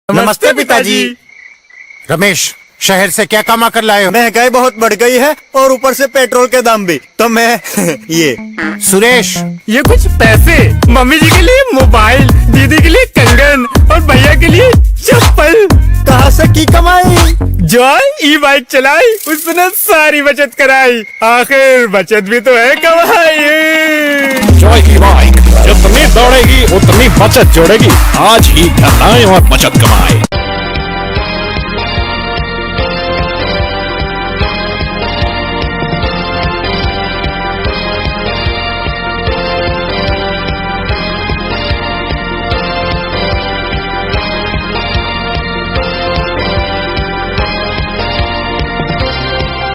नमस्ते पिताजी। रमेश, शहर से क्या कमा कर लाए हो? महंगाई बहुत बढ़ गई है और ऊपर से पेट्रोल के दाम भी, तो मैं ये। सुरेश, ये कुछ पैसे मम्मी जी के लिए मोबाइल, दीदी के लिए कंगन और भैया के लिए चप्पल। कहाँ से की कमाई? जो ई बाइक चलाई उसने सारी बचत कराई, आखिर बचत भी तो है कमाई। जॉय की बाइक जितनी दौड़ेगी उतनी बचत जोड़ेगी। आज ही घर आए और बचत कमाए।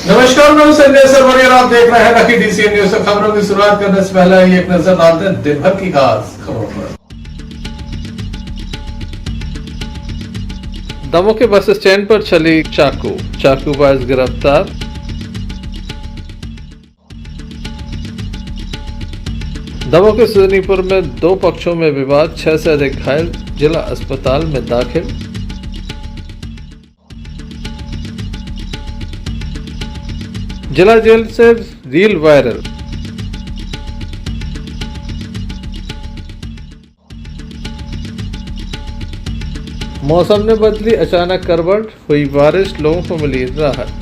नमस्कार, मैं संजय सरवरिया, आप देख रहे हैं लकी डीसीएन न्यूज। खबरों की शुरुआत करने से पहले एक नजर डालते हैं दिन भर की खास खबरों पर। दमोह के बस स्टैंड पर चली चाकूबाज गिरफ्तार। दमोह के सुजनीपुर में दो पक्षों में विवाद, 6 से अधिक घायल, जिला अस्पताल में दाखिल। जिला जेल से रील वायरल। मौसम ने बदली अचानक करवट, हुई बारिश, लोगों को मिली राहत।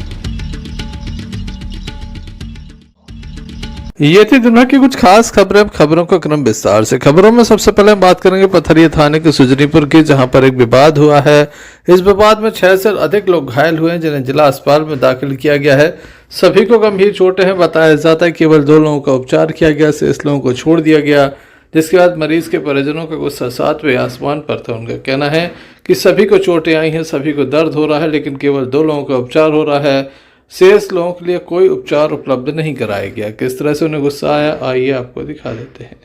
ये थी दुनिया की कुछ खास खबरें। खबरों का क्रम विस्तार से। खबरों में सबसे पहले हम बात करेंगे पथरिया थाने के सुजनीपुर की, जहां पर एक विवाद हुआ है। इस विवाद में 6 से अधिक लोग घायल हुए हैं, जिन्हें जिला अस्पताल में दाखिल किया गया है। सभी को गंभीर चोटें हैं। बताया जाता है केवल 2 लोगों का उपचार किया गया, 6 लोगों को छोड़ दिया गया, जिसके बाद मरीज के परिजनों का गुस्सा 7वें आसमान पर था। उनका कहना है कि सभी को चोटें आई हैं, सभी को दर्द हो रहा है, लेकिन केवल 2 लोगों का उपचार हो रहा है, 6 लोगों के लिए कोई उपचार उपलब्ध नहीं कराया गया। किस तरह से उन्हें गुस्सा आया, आइए आपको दिखा देते हैं।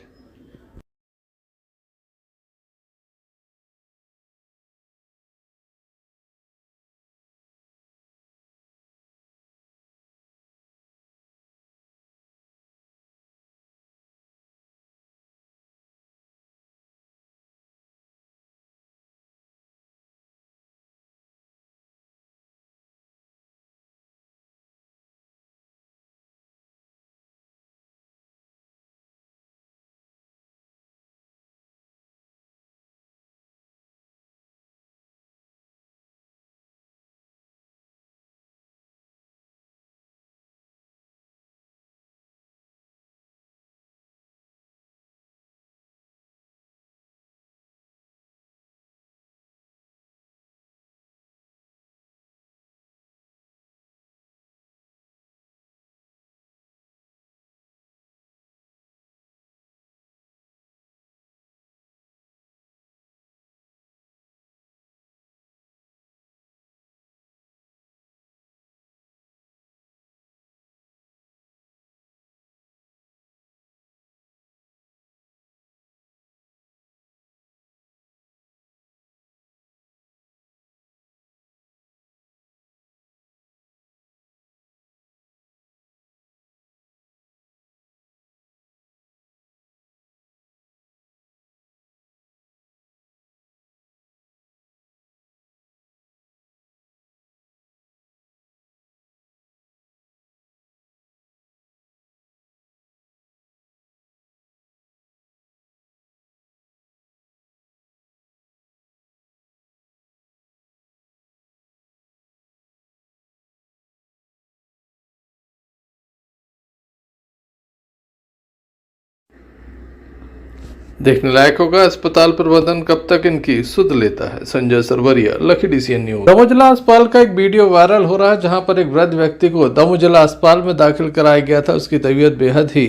देखने लायक होगा अस्पताल प्रबंधन कब तक इनकी सुध लेता है। Sanjay Sarwaria, Lucky DCN news. Damoh जिला अस्पताल का एक वीडियो वायरल हो रहा है, जहां पर एक वृद्ध व्यक्ति को दमोह जिला अस्पताल में दाखिल कराया गया था। उसकी तबीयत बेहद ही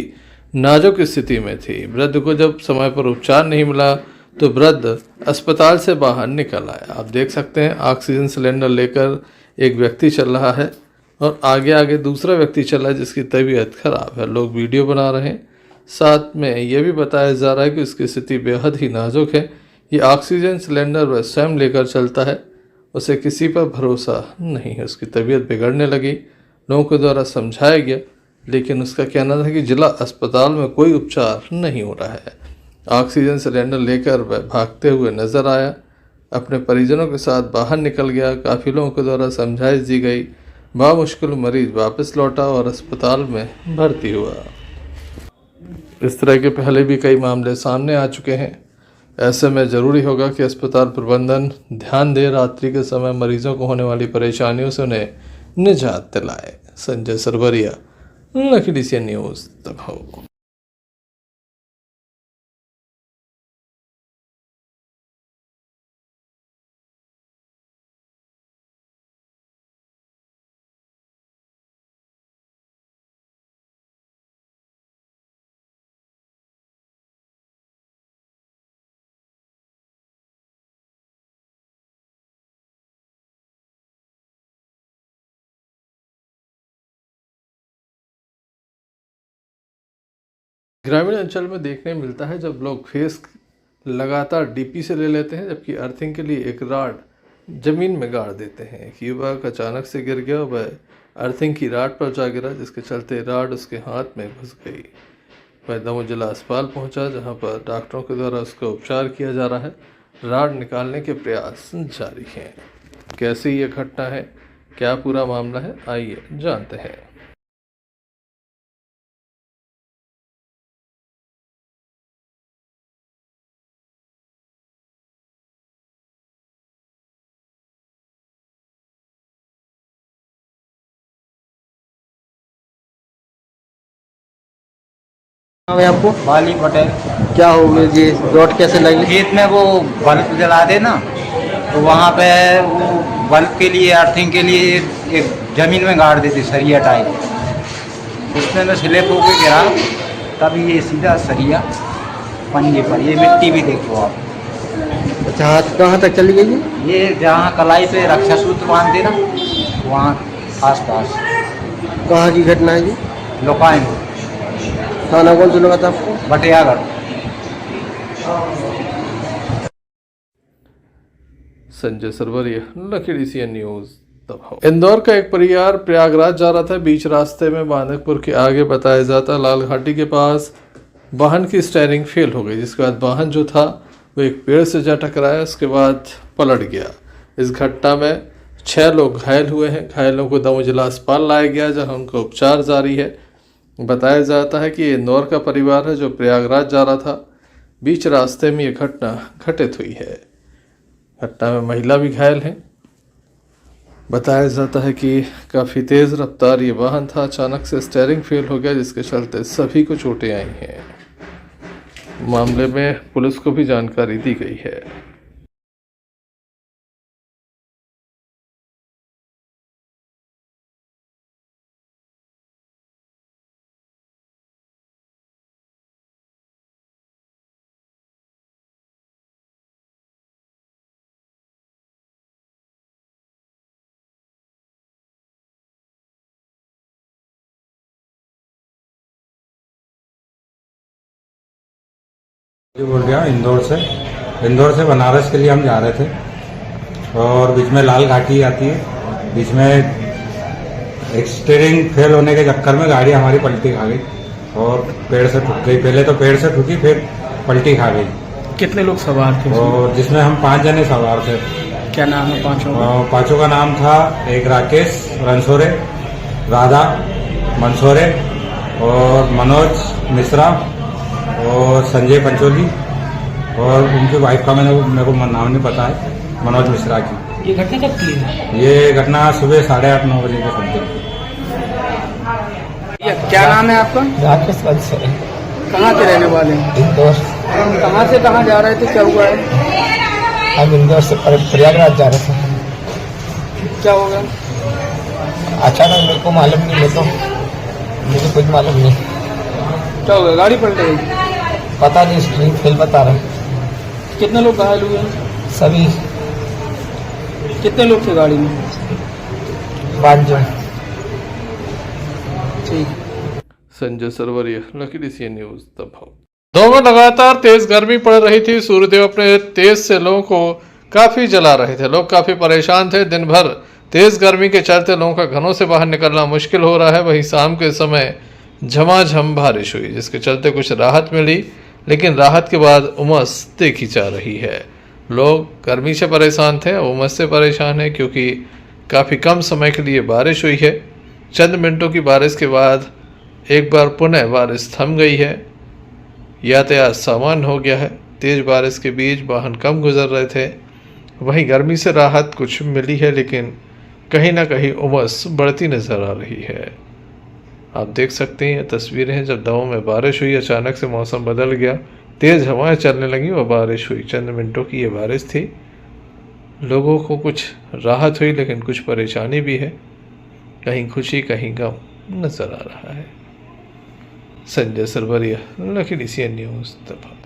नाजुक स्थिति में थी। वृद्ध को जब समय पर उपचार नहीं मिला तो वृद्ध अस्पताल से बाहर निकल आया। आप देख सकते हैं ऑक्सीजन सिलेंडर लेकर एक व्यक्ति चल रहा है और आगे आगे दूसरा व्यक्ति चल रहा है जिसकी तबीयत खराब है। लोग वीडियो बना रहे हैं। साथ में यह भी बताया जा रहा है कि उसकी स्थिति बेहद ही नाजुक है। ये ऑक्सीजन सिलेंडर वह स्वयं लेकर चलता है, उसे किसी पर भरोसा नहीं है। उसकी तबीयत बिगड़ने लगी, लोगों के द्वारा समझाया गया, लेकिन उसका कहना था कि जिला अस्पताल में कोई उपचार नहीं हो रहा है। ऑक्सीजन सिलेंडर लेकर वह भागते हुए नजर आया। अपने परिजनों के साथ बाहर निकल गया। काफी लोगों के द्वारा समझाइश दी गई। बामुश्किल मरीज वापस लौटा और अस्पताल में भर्ती हुआ। इस तरह के पहले भी कई मामले सामने आ चुके हैं। ऐसे में ज़रूरी होगा कि अस्पताल प्रबंधन ध्यान दे, रात्रि के समय मरीजों को होने वाली परेशानियों से उन्हें निजात दिलाए। Sanjay Sarwaria, lucky DCN news, Damoh. ग्रामीण अंचल में देखने मिलता है जब लोग फेस लगातार DP से ले लेते हैं, जबकि अर्थिंग के लिए एक राड जमीन में गाड़ देते हैं। एक युवक अचानक से गिर गया। वह अर्थिंग की राड पर जा गिरा, जिसके चलते राड उसके हाथ में घुस गई। वह दमोह जिला अस्पताल पहुंचा, जहां पर डॉक्टरों के द्वारा उसका उपचार किया जा रहा है। राड निकालने के प्रयास जारी हैं। कैसी ये घटना है, क्या पूरा मामला है, आइए जानते हैं। नाम है आपको? बाली पटेल। क्या हो गया जी, रोड कैसे लगी? खेत में वो बल्ब जला दे ना, तो वहाँ पे वो बल्ब के लिए, अर्थिंग के लिए एक जमीन में गाड़ देती सरिया टाइप। उसमें मैं स्लिप होकर गिरा, तब ये सीधा सरिया पंजे पर, ये मिट्टी भी देखो आप। अच्छा, हाथ कहाँ तक चली गई है? ये जहाँ कलाई पे रक्षा सूत्र बांधते ना, वहाँ आस पास। कहाँ की घटना है जी? लोकाइन, थाना कौन सा लगा था आपको? Batiyagarh. Sanjay Sarwaria, lucky DCN news, Damoh. Indore का एक परिवार प्रयागराज जा रहा था। बीच रास्ते में मानकपुर के आगे बताया जाता लाल घाटी के पास वाहन की स्टीयरिंग फेल हो गई, जिसके बाद वाहन जो था वो एक पेड़ से जा टकराया, उसके बाद पलट गया। इस घटना में 6 लोग घायल हुए हैं। घायलों को दमोह जिला अस्पताल लाया गया, जहां उनका उपचार जारी है। बताया जाता है कि ये इंदौर का परिवार है जो प्रयागराज जा रहा था। बीच रास्ते में ये घटना घटित हुई है। घटना में महिला भी घायल है। बताया जाता है कि काफ़ी तेज़ रफ्तार ये वाहन था। अचानक से स्टीयरिंग फेल हो गया, जिसके चलते सभी को चोटें आई हैं। मामले में पुलिस को भी जानकारी दी गई है। जी बोल रहा हूँ इंदौर से बनारस के लिए हम जा रहे थे और बीच में लाल घाटी आती है। बीच में एक स्टीयरिंग फेल होने के चक्कर में गाड़ी हमारी पलटी खा गई और पेड़ से ठुक गई। पहले तो पेड़ से ठुकी, फिर पलटी खा गई। कितने लोग सवार थे? और जिसमें हम 5 जने सवार थे। क्या नाम है पांचों? पांचों का नाम था, एक राकेश रनसोरे, राधा मनसोरे और मनोज मिश्रा और संजय पंचोली, और उनकी वाइफ का मेरे को नाम नहीं पता है, मनोज मिश्रा की। ये घटना कब की है? ये घटना सुबह 8:30-9 बजे के समथिंग। क्या नाम है आपका? राकेश पंचोली। कहाँ के रहने वाले हैं? इंदौर। कहाँ से कहाँ जा रहे थे, क्या हुआ है? हम इंदौर से प्रयागराज जा रहे थे। क्या होगा? अचानक मेरे को मालूम नहीं, मुझे कुछ मालूम नहीं। क्या होगा? गाड़ी पलट गई? पता नहीं, स्टीयरिंग फेल बता रहे। कितने लोग घायल हुए हैं? सभी। कितने लोग थे गाड़ी में? 5 जन। ठीक। Sanjay Sarwaria, lucky DCN news, Damoh. Damoh में लगातार तेज गर्मी पड़ रही थी। सूर्यदेव अपने तेज से लोगों को काफी जला रहे थे। लोग काफी परेशान थे। दिन भर तेज गर्मी के चलते लोगों का घरों से बाहर निकलना मुश्किल हो रहा है। वहीं शाम के समय झमाझम बारिश हुई, जिसके चलते कुछ राहत मिली, लेकिन राहत के बाद उमस देखी जा रही है। लोग गर्मी से परेशान थे, उमस से परेशान है क्योंकि काफ़ी कम समय के लिए बारिश हुई है। चंद मिनटों की बारिश के बाद एक बार पुनः बारिश थम गई है। यातायात सामान्य हो गया है। तेज़ बारिश के बीच वाहन कम गुजर रहे थे। वहीं गर्मी से राहत कुछ मिली है, लेकिन कहीं ना कहीं उमस बढ़ती नज़र आ रही है। आप देख सकते हैं, ये तस्वीरें हैं जब दमोह में बारिश हुई, अचानक से मौसम बदल गया, तेज़ हवाएं चलने लगी और बारिश हुई। चंद मिनटों की ये बारिश थी। लोगों को कुछ राहत हुई, लेकिन कुछ परेशानी भी है। कहीं खुशी कहीं गम नज़र आ रहा है। Sanjay Sarwaria, lucky DCN news Damoh.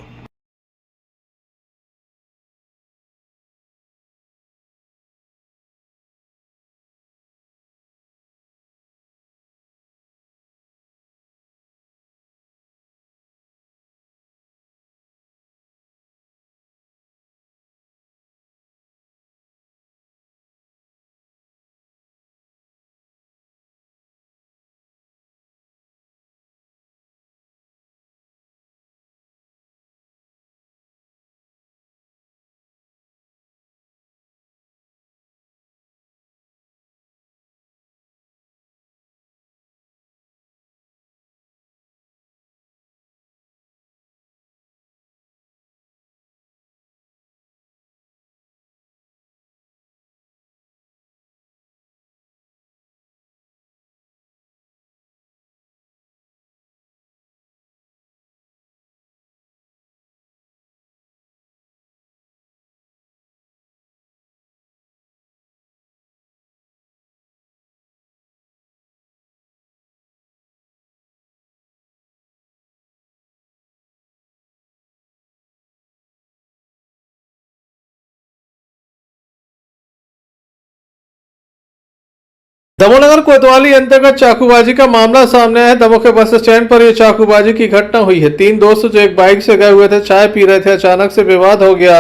Damoh नगर कोतवाली अंतर्गत चाकूबाजी का मामला सामने आया है। दमोह के बस स्टैंड पर यह चाकूबाजी की घटना हुई है। 3 दोस्त जो एक बाइक से गए हुए थे, चाय पी रहे थे, अचानक से विवाद हो गया,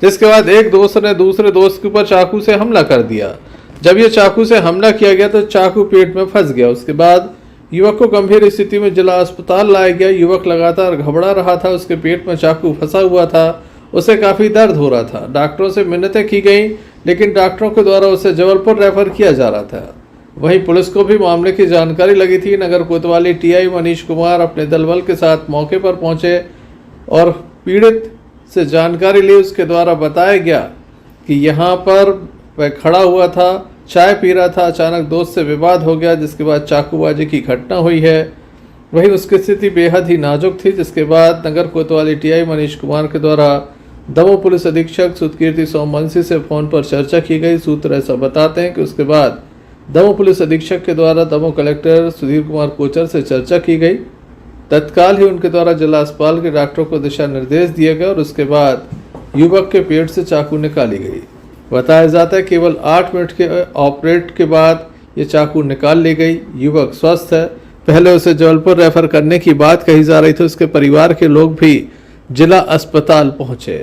जिसके बाद एक दोस्त ने दूसरे दोस्त के ऊपर चाकू से हमला कर दिया। जब ये चाकू से हमला किया गया तो चाकू पेट में फंस गया। उसके बाद युवक को गंभीर स्थिति में जिला अस्पताल लाया गया। युवक लगातार घबरा रहा था, उसके पेट में चाकू फंसा हुआ था, उसे काफी दर्द हो रहा था। डॉक्टरों से मिन्नतें की गई, लेकिन डॉक्टरों के द्वारा उसे जबलपुर रेफर किया जा रहा था। वहीं पुलिस को भी मामले की जानकारी लगी थी। नगर कोतवाली TI मनीष कुमार अपने दलबल के साथ मौके पर पहुंचे और पीड़ित से जानकारी ली। उसके द्वारा बताया गया कि यहां पर वह खड़ा हुआ था, चाय पी रहा था, अचानक दोस्त से विवाद हो गया, जिसके बाद चाकूबाजी की घटना हुई है। वहीं उसकी स्थिति बेहद ही नाजुक थी, जिसके बाद नगर कोतवाली TI मनीष कुमार के द्वारा दमोह पुलिस अधीक्षक सुतकीर्ति सोमवंशी से फोन पर चर्चा की गई। सूत्र ऐसा बताते हैं कि उसके बाद दमोह पुलिस अधीक्षक के द्वारा दमोह कलेक्टर सुधीर कुमार कोचर से चर्चा की गई। तत्काल ही उनके द्वारा जिला अस्पताल के डॉक्टरों को दिशा निर्देश दिए गए और उसके बाद युवक के पेट से चाकू निकाली गई। बताया जाता है केवल 8 मिनट के ऑपरेट के बाद ये चाकू निकाल ली गई। युवक स्वस्थ है। पहले उसे जबलपुर रेफर करने की बात कही जा रही थी। उसके परिवार के लोग भी जिला अस्पताल पहुंचे।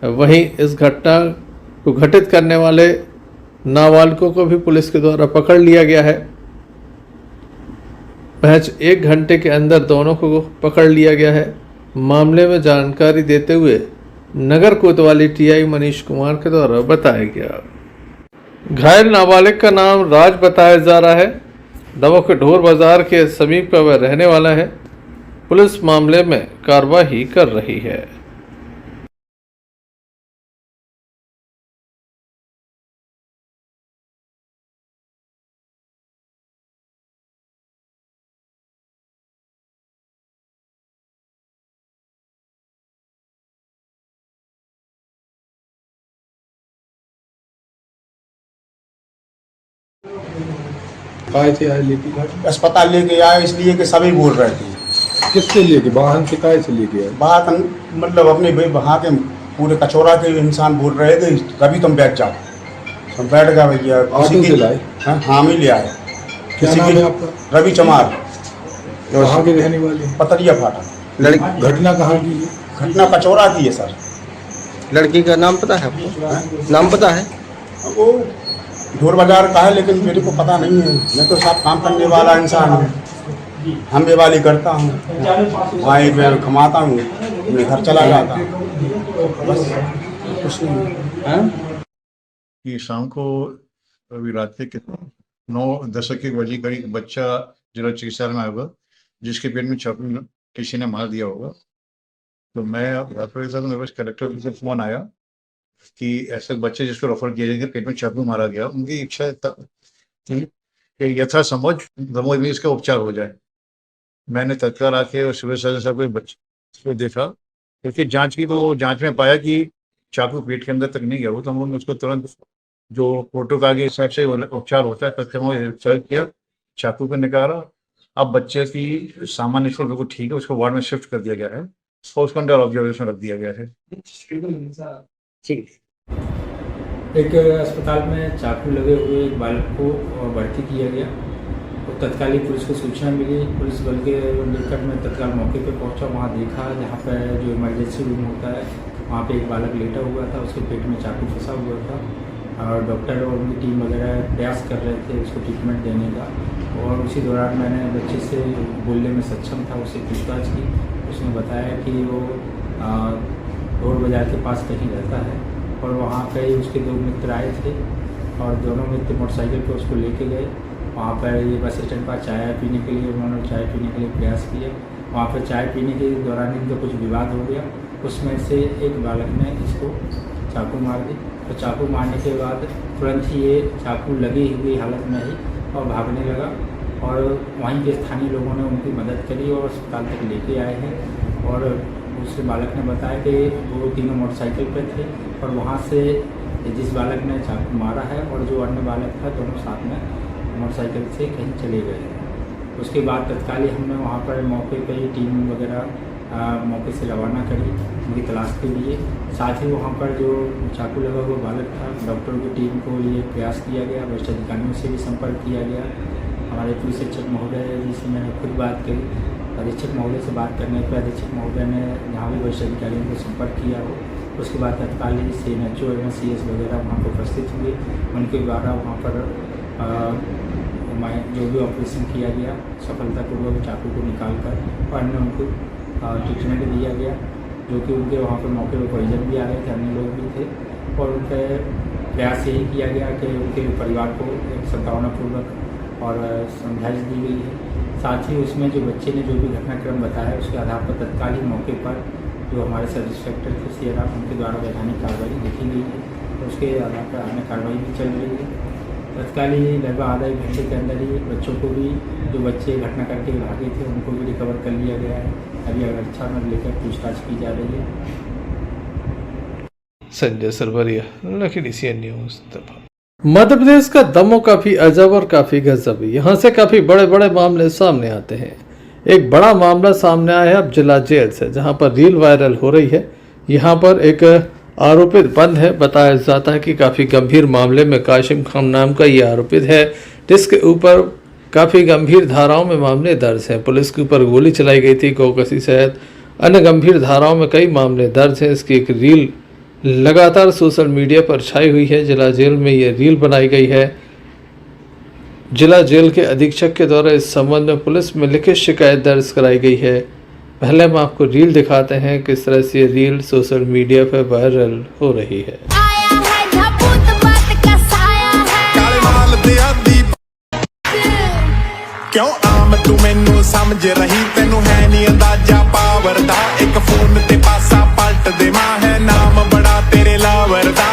वहीं इस घटना को घटित करने वाले नाबालिगों को भी पुलिस के द्वारा पकड़ लिया गया है। महज 1 घंटे के अंदर दोनों को पकड़ लिया गया है। मामले में जानकारी देते हुए नगर कोतवाली TI मनीष कुमार के द्वारा बताया गया। घायल नाबालिग का नाम राज बताया जा रहा है। दमोह के ढोर बाजार के समीप का वह रहने वाला है। पुलिस मामले में कार्रवाई कर रही है। अस्पताल लेके आए इसलिए कि सभी बोल रहे थे। किससे लेके वाहन से काय से लेके आए? बात मतलब अपने वहाँ के पूरे कचौरा के इंसान बोल रहे थे कभी तुम बैठ जाओ। हम बैठ गए भैया। ऑटो से लाए? हाँ हम ही ले आए। क्या नाम है आपका? रवि चमार। कहाँ के रहने वाले? पतरिया फाटा। घटना कहाँ की है? घटना कचौरा की है सर। लड़की का नाम पता है आपको? नाम पता है? वो ढोर बाजार का है, लेकिन मेरे को पता नहीं है। मैं तो साथ काम करने वाला इंसान हूँ। हम बेवाली करता हूँ, वहाँ मैं कमाता हूँ, मैं घर चला जाता हूँ बस। कुछ नहीं हाँ कि शाम को अभी रात के 9-10 के बजे करीब बच्चा जरा चिकित्सालय में आया होगा जिसके पेट में चाकू किसी ने मार दिया होगा। तो मैं रात को मेरे पास कलेक्टर से फोन आया कि ऐसे बच्चे जिसको रेफर किया जाएंगे पेट में चाकू मारा गया, उनकी इच्छा थी कि यथासंभव दमोह में इसका उपचार हो जाए। मैंने तत्काल आके और सिविल सर्जन साहब को बच्चे को देखा, क्योंकि जांच की तो जांच में पाया कि चाकू पेट के अंदर तक नहीं गया वो, तो हम लोगों ने उसको तुरंत जो प्रोटोकॉल के हिसाब से उपचार होता है तथ्य किया, चाकू को निकाला। अब बच्चे की सामान्य स्थिति बिल्कुल ठीक है, उसको वार्ड में शिफ्ट कर दिया गया है और उसको अंडर ऑब्जर्वेशन रख दिया गया है। ठीक। एक अस्पताल में चाकू लगे हुए एक बालक को भर्ती किया गया और तत्कालीन पुलिस को सूचना मिली। पुलिस बल के निकट में तत्काल मौके पर पहुंचा, वहां देखा जहां पर जो इमरजेंसी रूम होता है वहां पे एक बालक लेटा हुआ था, उसके पेट में चाकू फंसा हुआ था और डॉक्टर और उनकी टीम वगैरह प्रयास कर रहे थे उसको ट्रीटमेंट देने का। और उसी दौरान मैंने बच्चे से बोलने में सक्षम था, उससे पूछताछ की। उसने बताया कि वो रोड बाज़ार के पास कहीं रहता है और वहाँ पे उसके 2 मित्र आए थे और दोनों मित्र मोटरसाइकिल पर उसको लेके गए। वहाँ पर ये बस स्टैंड पर चाय पीने के लिए उन्होंने चाय पीने के लिए प्रयास किया। वहाँ पर चाय पीने के दौरान इनका कुछ विवाद हो गया, उसमें से एक बालक ने इसको चाकू मार दी। तो चाकू मारने के बाद तुरंत ही ये चाकू लगी हुई हालत में ही और भागने लगा और वहीं के स्थानीय लोगों ने उनकी मदद करी और अस्पताल तक लेके आए हैं। और दूसरे बालक ने बताया कि वो तीनों मोटरसाइकिल पे थे और वहाँ से जिस बालक ने चाकू मारा है और जो अन्य बालक था दोनों साथ में मोटरसाइकिल से कहीं चले गए हैं। उसके बाद तत्कालीन हमने वहाँ पर मौके पर ही टीम वगैरह मौके से रवाना करी उनकी तलाश के लिए। साथ ही वहाँ पर जो चाकू लगा हुआ बालक था, डॉक्टरों की टीम को ये प्रयास किया गया, वरिष्ठ अधिकारियों से भी संपर्क किया गया। हमारे पुलिस अधीक्षक महोदय जी से मैंने खुद बात करी। अधीक्षक महोदय से बात करने पर अधीक्षक महोदय ने जहाँ भी वरिष्ठ अधिकारियों को संपर्क किया हो, उसके बाद तत्कालीन CNHO एवं CS वगैरह वहाँ पर उपस्थित हुए। उनके द्वारा वहाँ पर जो भी ऑपरेशन किया गया सफलतापूर्वक चाकू को निकाल कर और अन्य उनको ट्रीटमेंट दिया गया, जो कि उनके वहाँ पर मौके पर परिजन भी आ गए थे, अन्य लोग भी थे और उनके प्रयास यही किया गया कि उनके परिवार को एक सद्भावनापूर्वक और समझाइश दी गई है। साथ ही उसमें जो बच्चे ने जो भी घटनाक्रम बताया उसके आधार पर तत्कालीन मौके पर जो हमारे सब इंस्पेक्टर थे CR उनके द्वारा वैधानिक कार्रवाई लिखी गई है, उसके आधार पर अन्य कार्रवाई भी चल रही है। तत्कालीन लगभग आधा 1 घंटे के अंदर ही बच्चों को भी, जो बच्चे घटना करके भागे थे उनको भी रिकवर कर लिया गया है। अभी अगरछा में लेकर पूछताछ की जा रही है। Sanjay Sarwaria, lucky DCN news. Madhya Pradesh का दमोह काफी अजब और काफी गजब, यहाँ से काफी बड़े बड़े मामले सामने आते हैं। एक बड़ा मामला सामने आया है अब जिला जेल से, जहाँ पर रील वायरल हो रही है। यहाँ पर एक आरोपित बंद है। बताया जाता है कि काफ़ी गंभीर मामले में काशिम खान नाम का ये आरोपित है, जिसके ऊपर काफ़ी गंभीर धाराओं में मामले दर्ज हैं। पुलिस के ऊपर गोली चलाई गई थी, गोकसी सहित अन्य गंभीर धाराओं में कई मामले दर्ज हैं। इसकी एक रील लगातार सोशल मीडिया पर छाई हुई है। जिला जेल में ये रील बनाई गई है। जिला जेल के अधीक्षक के द्वारा इस संबंध में पुलिस में लिखित शिकायत दर्ज कराई गई है। पहले हम आपको रील दिखाते हैं, किस तरह से ये रील सोशल मीडिया पर वायरल हो रही है। क्यों आम तू मैनू समझ रही, तेनू है नी अंदाजा पावर दा, एक फोन ते पासा पलट दे मां है नाम बड़ा तेरे लावर दा।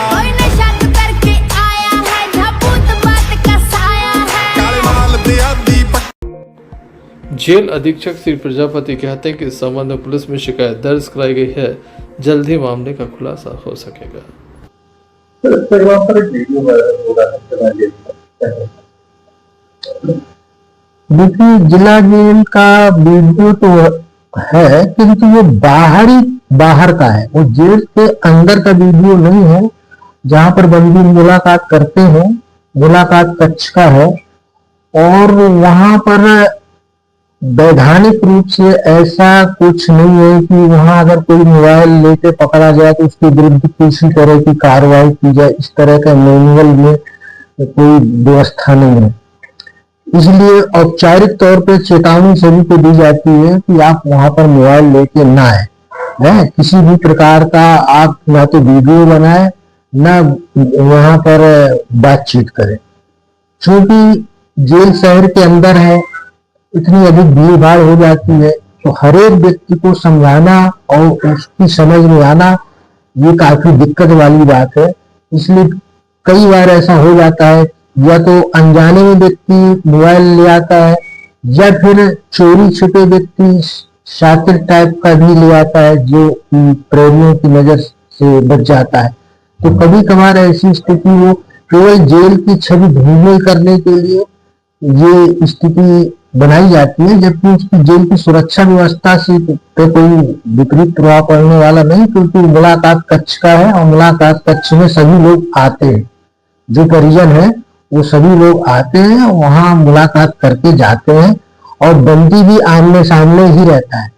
जेल अधीक्षक श्री प्रजापति कहते हैं कि इस संबंध में पुलिस में शिकायत दर्ज कराई गई है। जल्द ही मामले का खुलासा हो सकेगा। देखिए, जिला जेल का वीडियो तो है, किंतु वो बाहर का है, वो जेल के अंदर का वीडियो नहीं है। जहां पर बंदी मुलाकात करते हैं, मुलाकात कक्ष का है और वहां पर वैधानिक रूप से ऐसा कुछ नहीं है कि वहां अगर कोई मोबाइल लेके पकड़ा जाए तो उसके विरुद्ध किसी तरह की कार्रवाई की जाए। इस तरह का मैनुअल में कोई व्यवस्था नहीं है। इसलिए औपचारिक तौर पे चेतावनी सभी को दी जाती है कि आप वहां पर मोबाइल लेके ना आए। है। किसी भी प्रकार का आप ना तो वीडियो बनाए ना वहां पर बातचीत करें, क्योंकि जेल शहर के अंदर है, इतनी अधिक भीड़ भाड़ हो जाती है, तो हर एक व्यक्ति को समझाना और उसकी समझ में आना ये काफी दिक्कत वाली बात है। इसलिए कई बार ऐसा हो जाता है, या तो अनजाने में व्यक्ति मोबाइल ले आता है, या फिर चोरी छिपे व्यक्ति शातिर टाइप का भी ले आता है जो प्रेमियों की नजर से बच जाता है। तो कभी कभार ऐसी स्थिति वो केवल जेल की छवि धूमिल करने के लिए ये स्थिति बनाई जाती है, जबकि उसकी जेल की सुरक्षा व्यवस्था से पे कोई विपरीत प्रभाव पड़ने वाला नहीं, क्योंकि मुलाकात कक्ष का है और मुलाकात कक्ष में सभी लोग आते हैं, जो परिजन है वो सभी लोग आते हैं, वहां मुलाकात करके जाते हैं, और बंदी भी आमने सामने ही रहता है,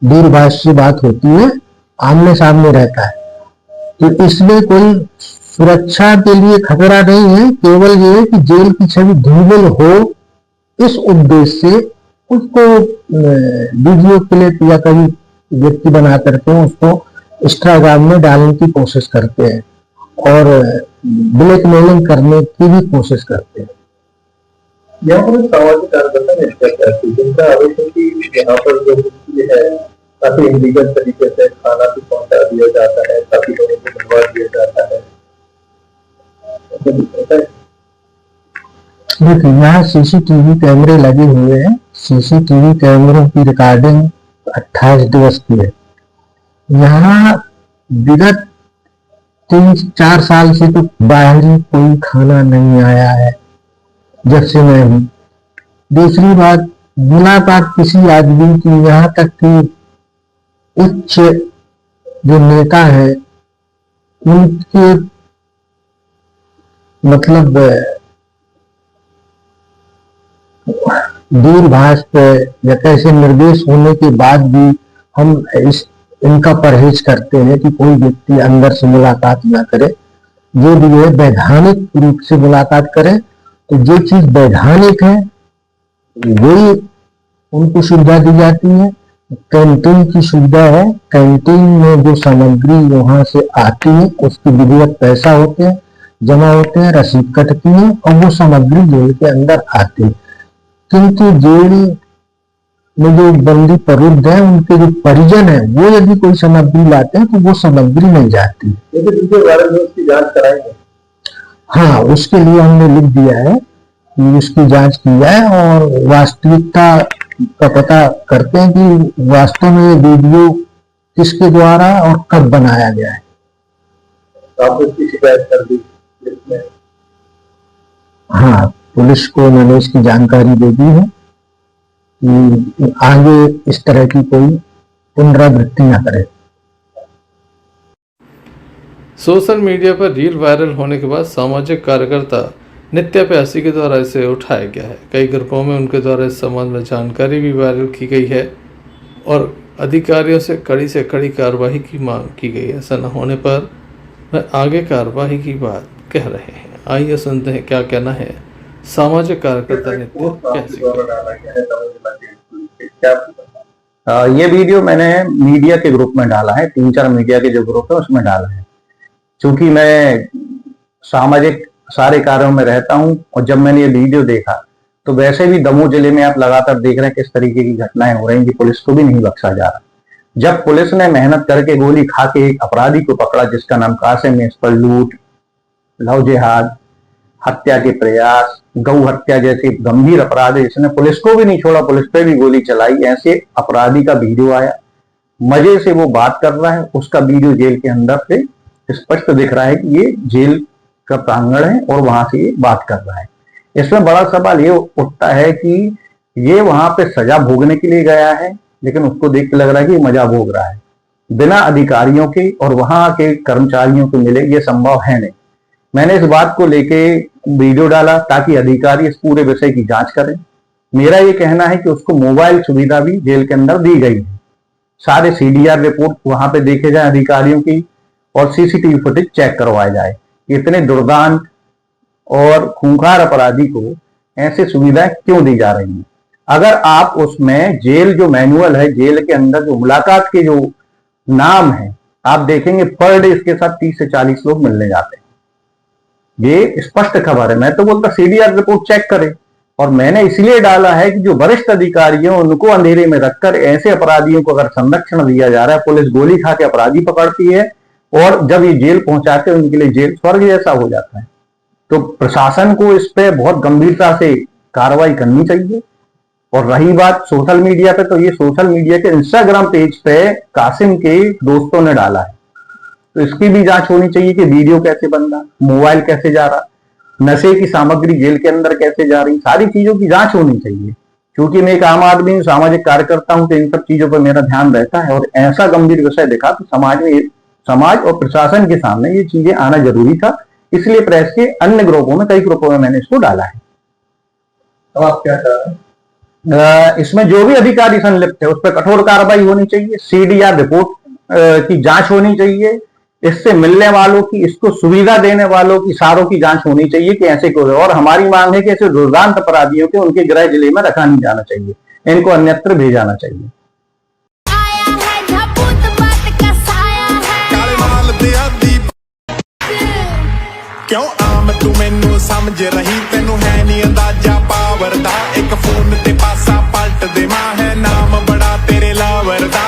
दूरभाष से बात होती है, आमने सामने रहता है। तो इसमें कोई सुरक्षा के लिए खतरा नहीं है, केवल ये है कि जेल की छवि धूमिल हो, इस उद्देश्य से उसको वीडियो क्लिप या कभी व्यक्ति बना करके उसको इंस्टाग्राम में डालने की कोशिश करते हैं और ब्लैकमेलिंग करने की भी कोशिश करते हैं। यहाँ पर सामाजिक कार्यकर्ता ने जिनका आरोप है कि यहाँ पर जो है काफी इलीगल तरीके से खाना भी पहुंचा दिया जाता है, काफी लोगों को मिलवा दिया जाता है। देखिए, यहाँ सीसीटीवी कैमरे लगे हुए हैं, सीसीटीवी कैमरों की रिकॉर्डिंग 28 दिवस की है। यहाँ विगत 3-4 साल से तो बाहरी कोई खाना नहीं आया है जब से मैं हूँ। दूसरी बात, मुलाकात किसी आदमी की, यहाँ तक कि उच्च जो नेता है उनके मतलब दूरभाष पे या कैसे निर्देश होने के बाद भी हम इनका परहेज करते हैं कि कोई व्यक्ति अंदर से मुलाकात ना करे, जो भी है वैधानिक रूप से मुलाकात करे। तो जो चीज वैधानिक है वही उनको सुविधा दी जाती है। कैंटीन की सुविधा है, कैंटीन में जो सामग्री वहां से आती है उसकी विधिवत पैसा होते हैं, जमा होते हैं, रसीद कटती है और वो सामग्री जेल के अंदर आती है। किंतु जेल में जो बंदी परुद्ध है उनके जो परिजन है वो यदि कोई सामग्री लाते हैं तो वो सामग्री नहीं जाती। उसकी जांच कराएंगे। हाँ, उसके लिए हमने लिख दिया है कि उसकी जांच की जाए और वास्तविकता का पता करते हैं कि वास्तव में ये वीडियो किसके द्वारा और कब बनाया गया है। आप उसकी शिकायत कर दी? हाँ, पुलिस को मैंने इसकी जानकारी दे दी है कि आगे इस तरह की कोई पुनरावृत्ति न करे। सोशल मीडिया पर रील वायरल होने के बाद सामाजिक कार्यकर्ता नित्या प्यासी के द्वारा इसे उठाया गया है। कई ग्रुपों में उनके द्वारा इस संबंध में जानकारी भी वायरल की गई है और अधिकारियों से कड़ी कार्रवाई की मांग की गई है। ऐसा न होने पर वह आगे कार्रवाई की बात कह रहे हैं। आइए सुनते हैं क्या कहना है सामाजिक कार्यकर्ता नित्या प्यासी। ये वीडियो मैंने मीडिया के ग्रुप में डाला है, 3-4 मीडिया के जो ग्रुप है उसमें डाला है। क्योंकि मैं सामाजिक सारे कार्यों में रहता हूं और जब मैंने ये वीडियो देखा तो वैसे भी दमोह जिले में आप लगातार देख रहे हैं किस तरीके की घटनाएं हो रही हैं कि पुलिस को भी नहीं बख्शा जा रहा। जब पुलिस ने मेहनत करके गोली खा के एक अपराधी को पकड़ा जिसका नाम कासिम है, इस पर लूट, लव जिहाद, हत्या के प्रयास, गौ हत्या जैसे गंभीर अपराध है, इसने पुलिस को भी नहीं छोड़ा, पुलिस पे भी गोली चलाई। ऐसे अपराधी का वीडियो आया, मजे से वो बात कर रहा है, उसका वीडियो जेल के अंदर से स्पष्ट दिख रहा है कि ये जेल का प्रांगण है और वहां से ये बात कर रहा है। इसमें बड़ा सवाल ये उठता है कि ये वहां पे सजा भोगने के लिए गया है, लेकिन उसको देख के लग रहा है कि मजा भोग रहा है। बिना अधिकारियों के और वहां के कर्मचारियों को मिले ये संभव है नहीं। मैंने इस बात को लेके वीडियो डाला ताकि अधिकारी इस पूरे विषय की जांच करें। मेरा ये कहना है कि उसको मोबाइल सुविधा भी जेल के अंदर दी गई है। सारे CDR रिपोर्ट वहां पे देखे जाए अधिकारियों की और CCTV फुटेज चेक करवाया जाए। इतने दुर्दांत और खूंखार अपराधी को ऐसे सुविधाएं क्यों दी जा रही हैं? अगर आप उसमें जेल जो मैनुअल है, जेल के अंदर जो मुलाकात के जो नाम है, आप देखेंगे पर डे इसके साथ 30 से 40 लोग मिलने जाते हैं। ये स्पष्ट खबर है। मैं तो बोलता सीडीआर रिपोर्ट चेक करें। और मैंने इसलिए डाला है कि जो वरिष्ठ अधिकारी हैं उनको अंधेरे में रखकर ऐसे अपराधियों को अगर संरक्षण दिया जा रहा है, पुलिस गोली खा के अपराधी पकड़ती है और जब ये जेल पहुंचाते हैं उनके लिए जेल स्वर्ग जैसा हो जाता है। तो प्रशासन को इस पे बहुत गंभीरता से कार्रवाई करनी चाहिए। और रही बात सोशल मीडिया पे, तो ये सोशल मीडिया के इंस्टाग्राम पेज पे कासिम के दोस्तों ने डाला है, तो इसकी भी जांच होनी चाहिए कि वीडियो कैसे बन रहा, मोबाइल कैसे जा रहा, नशे की सामग्री जेल के अंदर कैसे जा रही, सारी चीजों की जांच होनी चाहिए। क्योंकि मैं एक आम आदमी हूं, सामाजिक कार्यकर्ता हूं, तो इन सब चीजों पर मेरा ध्यान रहता है। और ऐसा गंभीर विषय देखा तो समाज और प्रशासन के सामने ये चीजें आना जरूरी था। इसलिए प्रेस के अन्य ग्रुपों में, कई ग्रुपों में मैंने इसको डाला है। अब आप क्या चाह रहे हैं? इसमें जो भी अधिकारी संलिप्त है उस पर कठोर कार्रवाई होनी चाहिए। सीडीआर रिपोर्ट की जांच होनी चाहिए। इससे मिलने वालों की, इसको सुविधा देने वालों की सारों की जांच होनी चाहिए कि ऐसे कोई। और हमारी मांग है कि ऐसे दुर्दांत अपराधियों के उनके गृह जिले में रखा नहीं जाना चाहिए, इनको अन्यत्र भेजाना चाहिए। क्यों आम तू मैनू समझ रही, तेनू है नी अंदाजा पावर दा, एक फोन ते पासा पलट दे मां है नाम बड़ा तेरे लावर दा।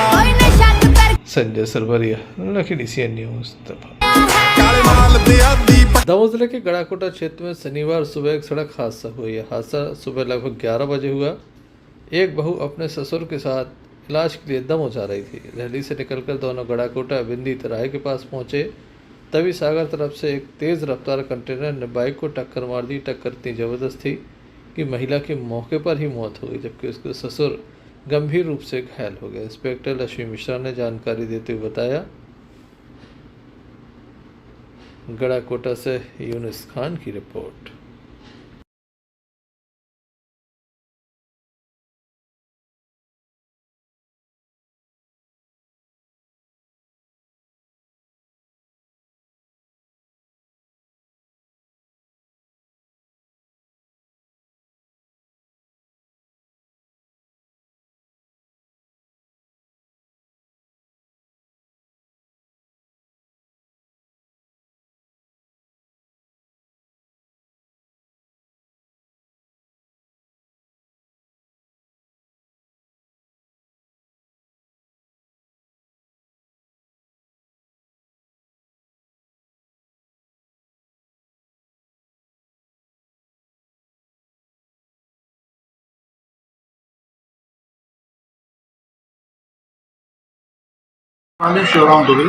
Sanjay Sarwaria, lucky DCN news. Damoh जिले के गड़ाकोटा क्षेत्र में शनिवार सुबह एक सड़क हादसा हुआ। यह हादसा सुबह लगभग 11 बजे हुआ। एक बहू अपने ससुर के साथ इलाज के लिए दमोह जा रही थी। रैली से निकलकर दोनों गड़ाकोटा बिंदी तिराहे के पास पहुंचे, तभी सागर तरफ से एक तेज़ रफ्तार कंटेनर ने बाइक को टक्कर मार दी। टक्कर इतनी ज़बरदस्त थी कि महिला की मौके पर ही मौत हो गई, जबकि उसके ससुर गंभीर रूप से घायल हो गए। इंस्पेक्टर लक्ष्मी मिश्रा ने जानकारी देते हुए बताया। गड़ाकोटा से यूनुस खान की रिपोर्ट। शिवराम दुबे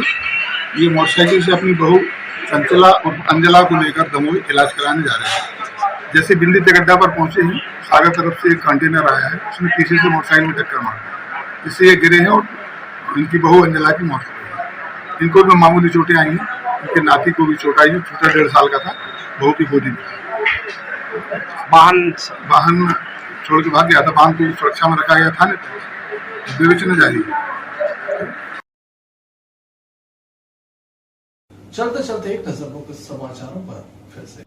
ये मोटरसाइकिल से अपनी बहू चंचला और अंजला को लेकर दमोह इलाज कराने जा रहे हैं। जैसे बिंदी तेगड्डा पर पहुंचे हैं, सागर तरफ से एक कंटेनर आया है, उसने पीछे से मोटरसाइकिल में टक्कर मार दी, इससे ये गिरे हैं और इनकी बहू अंजला की मौत हो गई। इनको भी मामूली चोटें आई हैं, इनके नाती को भी चोट आई है, छोटा 1.5 साल का था, बहू की गोदी में। वाहन छोड़ के भाग गया था, वाहन को सुरक्षा में रखा गया था, विवेचना जारी है। चलते चलते एक नजर मुख्य समाचारों पर फिर से।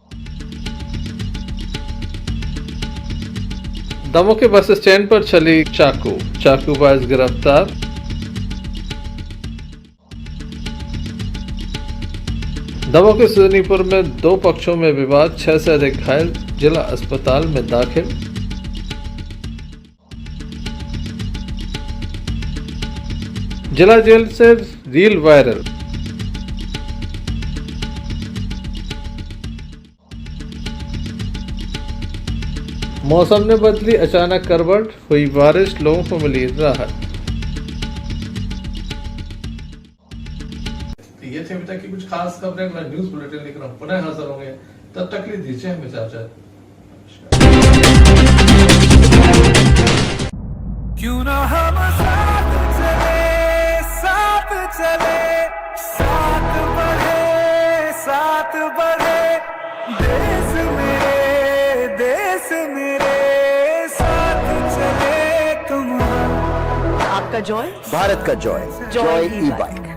दमोह के बस स्टैंड पर चली चाकूबाज गिरफ्तार। दमोह के सुनीपुर में 2 पक्षों में विवाद, 6 से अधिक घायल, जिला अस्पताल में दाखिल। जिला जेल से रील वायरल। मौसम ने बदली अचानक करवट, हुई बारिश, लोगों को मिली राहत। ये थे अभी तक की कुछ खास खबरें। मैं न्यूज बुलेटिन लेकर पुनः हाजिर होंगे, तब तक के लिए दीजिए हमें इजाजत। क्यों ना हम साथ चले, साथ चले, साथ बढ़े, देश मेरे साथ चले तुम। आपका जॉय, भारत का जॉय, जॉय ई बाइक।